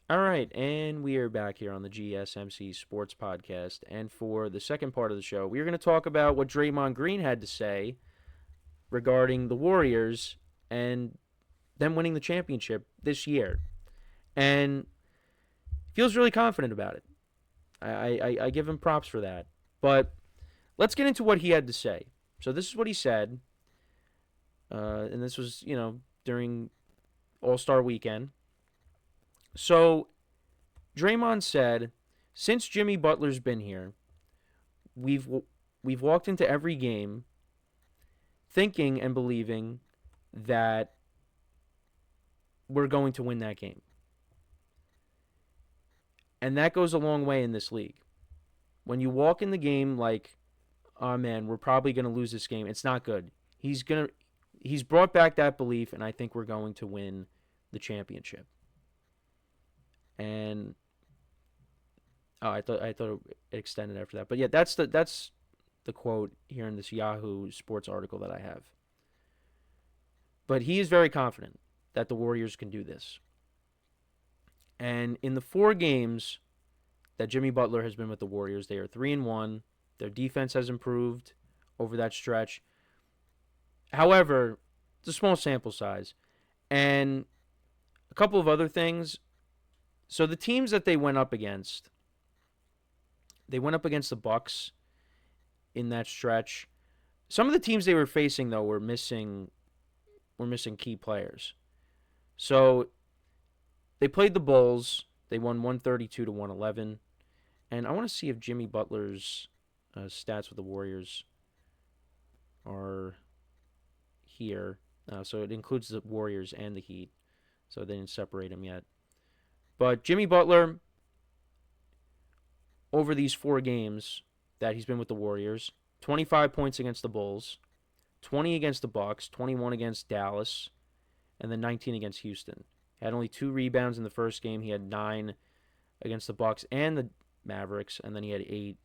All right, and we are back here on the GSMC Sports Podcast. And for the second part of the show, we are going to talk about what Draymond Green had to say regarding the Warriors and them winning the championship this year. And feels really confident about it. I give him props for that. But let's get into what he had to say. So this is what he said, and this was, during All Star Weekend. So Draymond said, "Since Jimmy Butler's been here, we've we've walked into every game thinking and believing that we're going to win that game, and that goes a long way in this league. When you walk in the game like, oh man, we're probably going to lose this game, it's not good. He's brought back that belief, and I think we're going to win the championship." And I thought it extended after that, but yeah, that's the quote here in this Yahoo Sports article that I have. But he is very confident that the Warriors can do this. And in the 4 games that Jimmy Butler has been with the Warriors, they are 3-1. Their defense has improved over that stretch. However, it's a small sample size. And a couple of other things. So the teams that they went up against the Bucks in that stretch. Some of the teams they were facing though were missing key players. So they played the Bulls. They won 132 to 111. And I want to see if Jimmy Butler's stats with the Warriors are here. So it includes the Warriors and the Heat. So they didn't separate them yet. But Jimmy Butler, over these 4 games that he's been with the Warriors, 25 points against the Bulls, 20 against the Bucks, 21 against Dallas, and then 19 against Houston. He had only 2 rebounds in the first game. He had 9 against the Bucks and the Mavericks, and then he had 8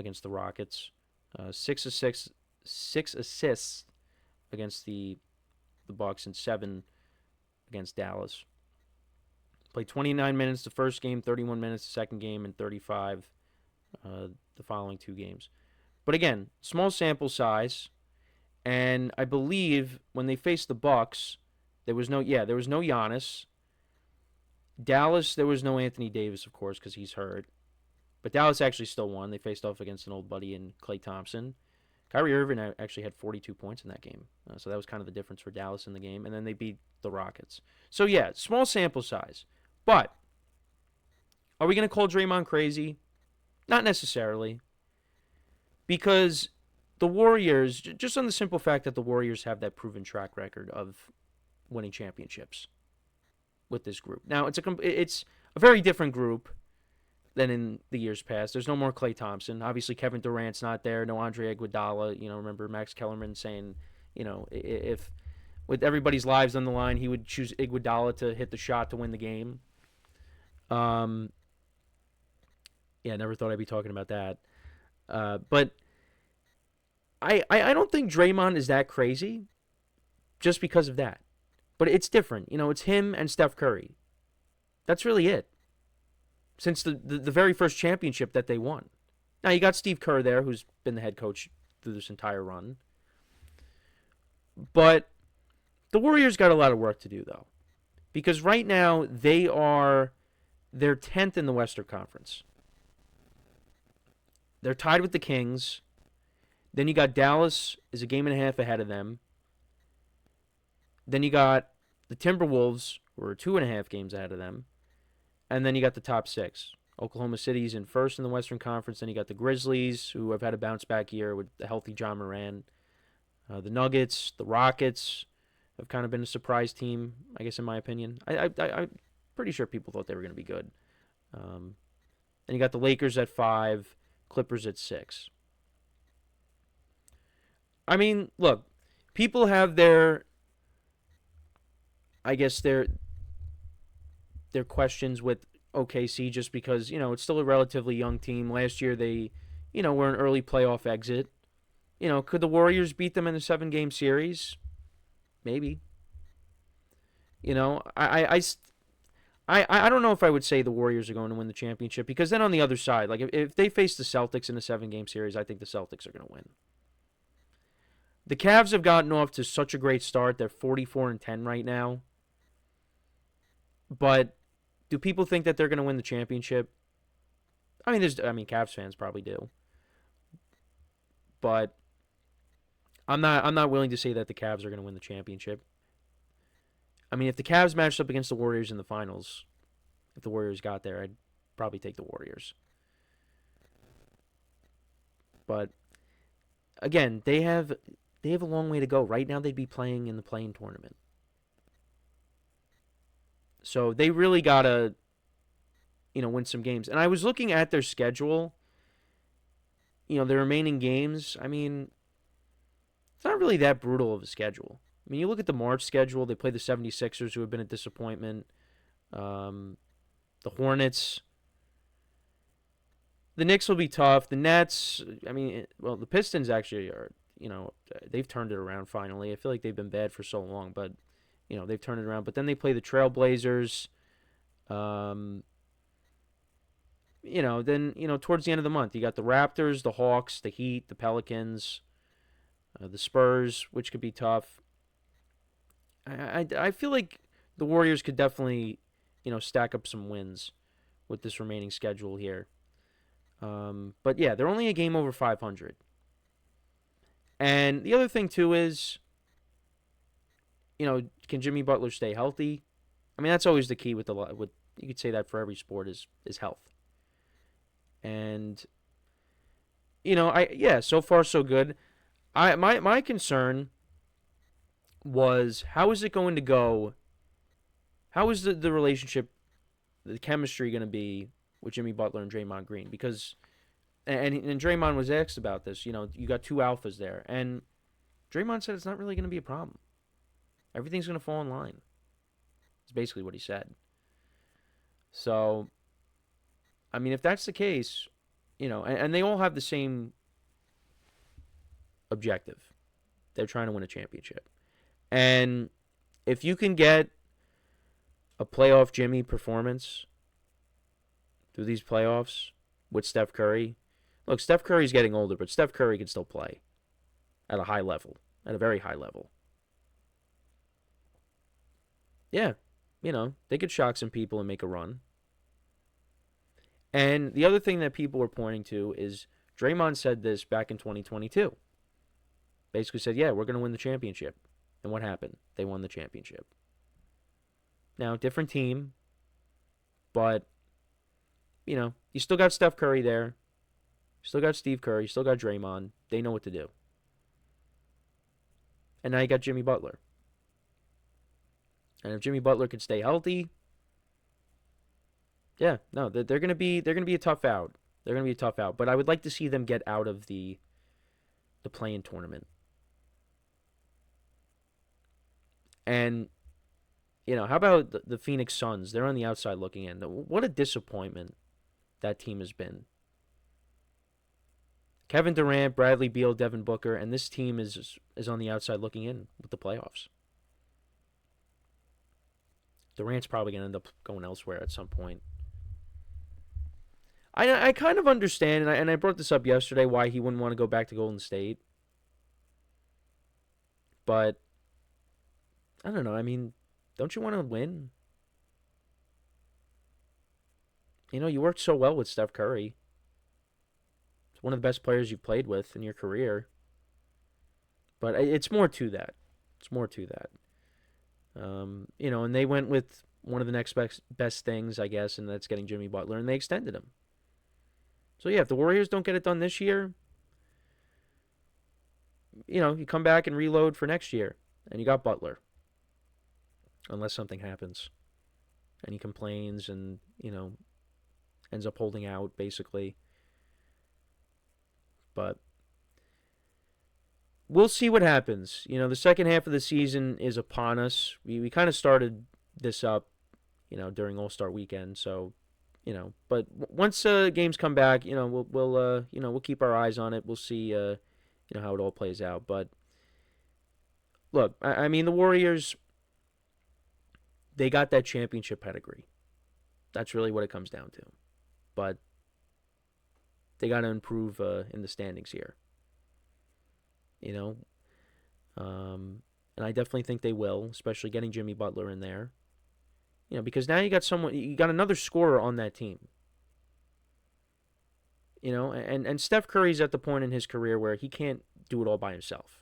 against the Rockets. 6 assists against the Bucks and 7 against Dallas. Played 29 minutes the first game, 31 minutes the second game, and 35 the following 2 games. But again, small sample size, and I believe when they faced the Bucks, there was no Giannis. Dallas, there was no Anthony Davis, of course, because he's hurt. But Dallas actually still won. They faced off against an old buddy in Klay Thompson. Kyrie Irving actually had 42 points in that game. So that was kind of the difference for Dallas in the game. And then they beat the Rockets. So yeah, small sample size. But are we going to call Draymond crazy? Not necessarily. Because the Warriors, just on the simple fact that the Warriors have that proven track record of winning championships with this group. Now, it's a very different group than in the years past. There's no more Klay Thompson. Obviously, Kevin Durant's not there. No Andre Iguodala. Remember Max Kellerman saying, if with everybody's lives on the line, he would choose Iguodala to hit the shot to win the game. Yeah, never thought I'd be talking about that. But I don't think Draymond is that crazy just because of that. But it's different. It's him and Steph Curry. That's really it. Since the very first championship that they won. Now, you got Steve Kerr there, who's been the head coach through this entire run. But the Warriors got a lot of work to do, though. Because right now, they're 10th in the Western Conference. They're tied with the Kings. Then you got Dallas is a game and a half ahead of them. Then you got the Timberwolves, who are 2.5 games ahead of them. And then you got the top 6. Oklahoma City's in first in the Western Conference. Then you got the Grizzlies, who have had a bounce-back year with the healthy John Moran. The Nuggets, the Rockets have kind of been a surprise team, I guess, in my opinion. I'm pretty sure people thought they were going to be good. And you got the Lakers at 5, Clippers at 6. I mean, look, people have their questions with OKC just because, it's still a relatively young team. Last year they, were an early playoff exit. Could the Warriors beat them in a 7-game series? Maybe. I I don't know if I would say the Warriors are going to win the championship, because then on the other side, like if they face the Celtics in a 7-game series, I think the Celtics are going to win. The Cavs have gotten off to such a great start. They're 44-10 right now. But do people think that they're going to win the championship? Cavs fans probably do. But I'm not willing to say that the Cavs are going to win the championship. I mean, if the Cavs matched up against the Warriors in the finals, if the Warriors got there, I'd probably take the Warriors. But again, they have a long way to go. Right now, they'd be playing in the play-in tournament. So they really gotta, win some games. And I was looking at their schedule. The remaining games. I mean, it's not really that brutal of a schedule. I mean, you look at the March schedule. They play the 76ers, who have been a disappointment. The Hornets. The Knicks will be tough. The Nets. The Pistons actually are. They've turned it around finally. I feel like they've been bad for so long, but they've turned it around. But then they play the Trailblazers. Towards the end of the month, you got the Raptors, the Hawks, the Heat, the Pelicans, the Spurs, which could be tough. I feel like the Warriors could definitely, stack up some wins with this remaining schedule here. But yeah, they're only a game over 500. And the other thing too is, can Jimmy Butler stay healthy? I mean, that's always the key with you could say that for every sport is health. And so far so good. My concern was, how is it going to go? How is the relationship, the chemistry going to be with Jimmy Butler and Draymond Green? Because and Draymond was asked about this. You got two alphas there, and Draymond said it's not really going to be a problem. Everything's going to fall in line. That's basically what he said. So, I mean, if that's the case, and they all have the same objective. They're trying to win a championship. And if you can get a playoff Jimmy performance through these playoffs with Steph Curry. Look, Steph Curry's getting older, but Steph Curry can still play at a high level, at a very high level. Yeah, they could shock some people and make a run. And the other thing that people were pointing to is Draymond said this back in 2022. Basically said, yeah, we're going to win the championship. And what happened? They won the championship. Now, different team, but, you still got Steph Curry there. You still got Steve Curry. You still got Draymond. They know what to do. And now you got Jimmy Butler. And if Jimmy Butler could stay healthy, yeah, no, they're gonna be a tough out. They're gonna be a tough out. But I would like to see them get out of the play-in tournament. And how about the Phoenix Suns? They're on the outside looking in. What a disappointment that team has been. Kevin Durant, Bradley Beal, Devin Booker, and this team is on the outside looking in with the playoffs. Durant's probably going to end up going elsewhere at some point. I kind of understand, and I brought this up yesterday, why he wouldn't want to go back to Golden State. But, I don't know. I mean, don't you want to win? You worked so well with Steph Curry. It's one of the best players you've played with in your career. But it's more to that. It's more to that. And they went with one of the next best things, I guess, and that's getting Jimmy Butler, and they extended him. So, yeah, if the Warriors don't get it done this year, you come back and reload for next year, and you got Butler. Unless something happens, and he complains and, ends up holding out, basically. But we'll see what happens. The second half of the season is upon us. We kind of started this up, during All-Star Weekend. So, but once games come back, we'll keep our eyes on it. We'll see, how it all plays out. But look, I mean, the Warriors, they got that championship pedigree. That's really what it comes down to. But they got to improve in the standings here. You know, and I definitely think they will, especially getting Jimmy Butler in there. Because now you got another scorer on that team. And Steph Curry's at the point in his career where he can't do it all by himself.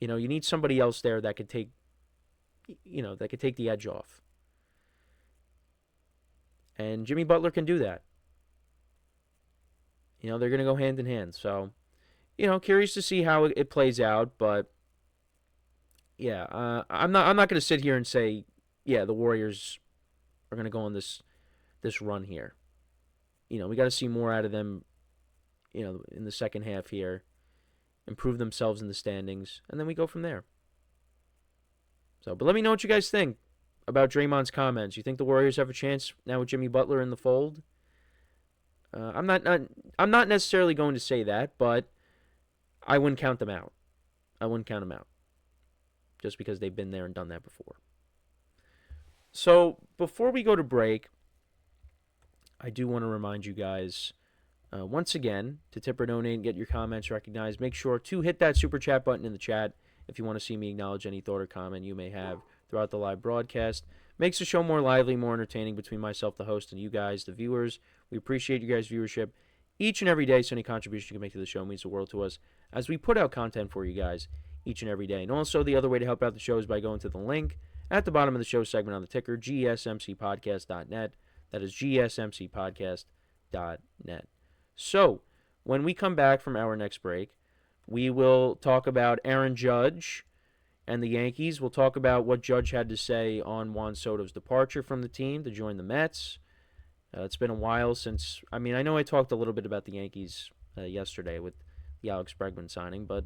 You need somebody else there that could take, the edge off. And Jimmy Butler can do that. They're going to go hand in hand. So, curious to see how it plays out, but yeah, I'm not going to sit here and say, yeah, the Warriors are going to go on this run here. We got to see more out of them, in the second half here, improve themselves in the standings, and then we go from there. So, but let me know what you guys think about Draymond's comments. You think the Warriors have a chance now with Jimmy Butler in the fold? I'm not necessarily going to say that, but I wouldn't count them out. Just because they've been there and done that before. So, before we go to break, I do want to remind you guys, once again, to tip or donate and get your comments recognized. Make sure to hit that super chat button in the chat if you want to see me acknowledge any thought or comment you may have throughout the live broadcast. Makes the show more lively, more entertaining between myself, the host, and you guys, the viewers. We appreciate you guys' viewership each and every day, so any contribution you can make to the show means the world to us as we put out content for you guys each and every day. And also, the other way to help out the show is by going to the link at the bottom of the show segment on the ticker, GSMCPodcast.net. That is GSMCPodcast.net. So, when we come back from our next break, we will talk about Aaron Judge and the Yankees. We'll talk about what Judge had to say on Juan Soto's departure from the team to join the Mets. It's been a while since, I know I talked a little bit about the Yankees yesterday with the Alex Bregman signing, but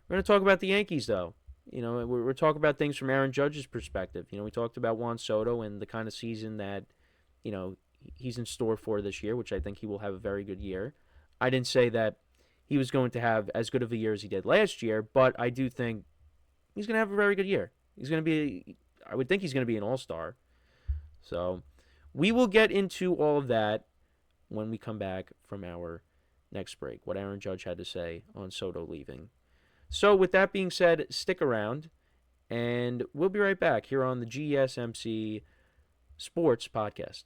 we're going to talk about the Yankees, though. We're talking about things from Aaron Judge's perspective. We talked about Juan Soto and the kind of season that, he's in store for this year, which I think he will have a very good year. I didn't say that he was going to have as good of a year as he did last year, but I do think he's going to have a very good year. I would think he's going to be an all-star. So we will get into all of that when we come back from our next break, what Aaron Judge had to say on Soto leaving. So with that being said, stick around, and we'll be right back here on the GSMC Sports Podcast.